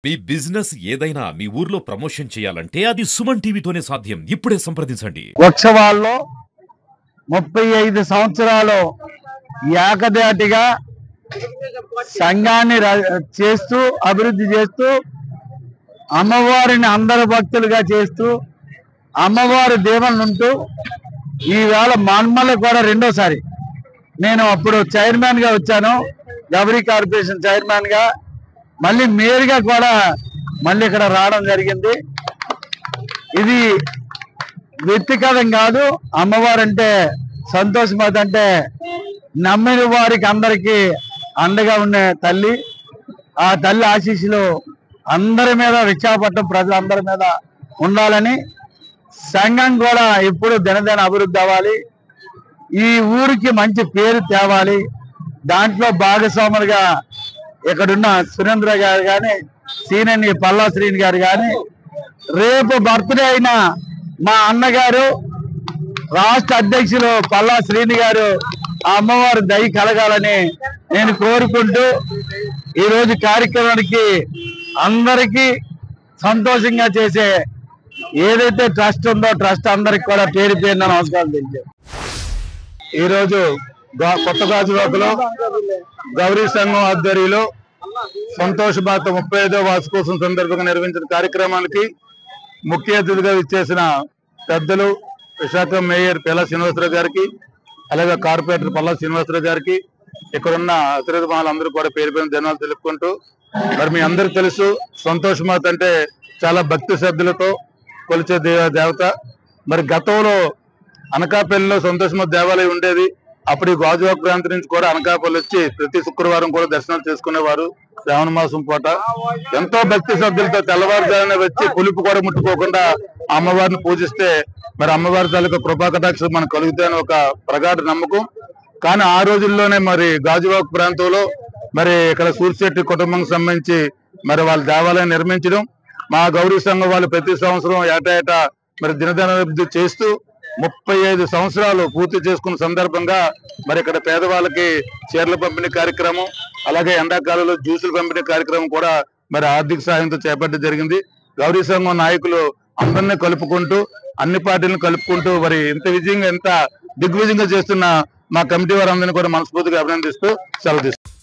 మీ business ఏదైనా మీ ఊర్లో promotion చేయాలంటే అది సుమన్ టీవీతోనే సాధ్యం. ఇప్పుడే సంప్రదించండి. ఉత్సవాల్లో 35 సంవత్సరాలు ఏకధాటిగా సంఘాన్ని చేస్తూ అభివృద్ధి చేస్తూ అమ్మవారిని అందరు భక్తులుగా చేస్తూ అమ్మవారి దీవెనలుంటూ ఈవేళ మన్మల కూడా రెండోసారి నేను అప్పుడు చైర్మన్ గా వచ్చాను, గౌరీ కార్పొరేషన్ చైర్మన్ గా, మళ్ళీ మేయర్గా కూడా మళ్ళీ ఇక్కడ రావడం జరిగింది. ఇది వ్యక్తిగతం కాదు, అమ్మవారంటే సంతోషమాత అంటే నమ్మిన వారికి అందరికీ అండగా ఉండే తల్లి. ఆ తల్లి ఆశీస్సులు అందరి మీద, విశాఖపట్నం ప్రజలందరి మీద ఉండాలని, సంఘం కూడా ఎప్పుడు దినదిన అభివృద్ధి అవ్వాలి, ఈ ఊరికి మంచి పేరు తేవాలి. దాంట్లో భాగస్వాములుగా ఇక్కడున్న సురేంద్ర గారు కానీ, సీనని పల్లా శ్రీని గారు కానీ, రేపు బర్త్డే అయిన మా అన్నగారు రాష్ట్ర అధ్యక్షులు పల్లా శ్రీని గారు ఆ అమ్మవారి దయ కలగాలని నేను కోరుకుంటూ ఈరోజు కార్యక్రమానికి అందరికీ సంతోషంగా చేసే ఏదైతే ట్రస్ట్ ఉందో ట్రస్ట్ అందరికి కూడా పేరు పేరున నమస్కారం తెలియజేస్తాను. ఈరోజు కొత్త గాజువాకలో గౌరీ సంఘం ఆధ్వర్యంలో సంతోష్ బాత 35వ వార్షికోత్సవం సందర్భంగా నిర్వహించిన కార్యక్రమానికి ముఖ్య అతిథిగా ఇచ్చేసిన పెద్దలు విశాఖ మేయర్ పిల్ల శ్రీనివాసరావు గారికి, అలాగే కార్పొరేటర్ పల్లా శ్రీనివాసరావు గారికి, ఇక్కడున్న అతిథి మహాలందరూ కూడా పేరు పేరు ధన్యవాదాలు తెలుపుకుంటూ, మరి మీ అందరికి తెలుసు సంతోష్ మాత అంటే చాలా భక్తి శ్రద్ధలతో కొలిచే దేవత. మరి గతంలో అనకాపల్లిలో సంతోష్ మాత దేవాలయం ఉండేది. అప్పుడు ఈ గాజువాక ప్రాంతం నుంచి కూడా అనకాపల్లి వచ్చి ప్రతి శుక్రవారం కూడా దర్శనాలు చేసుకునేవారు. శ్రావణ మాసం పూట ఎంతో భక్తి శ్రద్ధలతో తెల్లవారుజామున వచ్చి పులుపు కూడా ముట్టుకోకుండా అమ్మవారిని పూజిస్తే మరి అమ్మవారి తాలూకా కృపా కటాక్షం మనకు కలుగుతాయని ఒక ప్రగాఢ నమ్మకం. కానీ ఆ రోజుల్లోనే మరి గాజువాక ప్రాంతంలో మరి ఇక్కడ సూర్శెట్టి కుటుంబానికి సంబంధించి మరి వాళ్ళ దేవాలయం నిర్మించడం, మా గౌరీ సంఘం వాళ్ళు ప్రతి సంవత్సరం ఏటా మరి దినదినాభివృద్ధి చేస్తూ 35 సంవత్సరాలు పూర్తి చేసుకున్న సందర్భంగా మరి ఇక్కడ పేదవాళ్ళకి చీరల పంపిణీ కార్యక్రమం, అలాగే ఎండాకాలంలో జ్యూసులు పంపిణీ కార్యక్రమం కూడా మరి ఆర్థిక సాయంతో చేపట్టడం జరిగింది. గౌరీ సంఘం నాయకులు అందరినీ కలుపుకుంటూ, అన్ని పార్టీలను కలుపుకుంటూ మరి ఇంత దిగ్విజయంగా చేస్తున్న మా కమిటీ వారందరినీ కూడా మనస్ఫూర్తిగా అభినందిస్తూ సెలవు తీసుకుంటాం.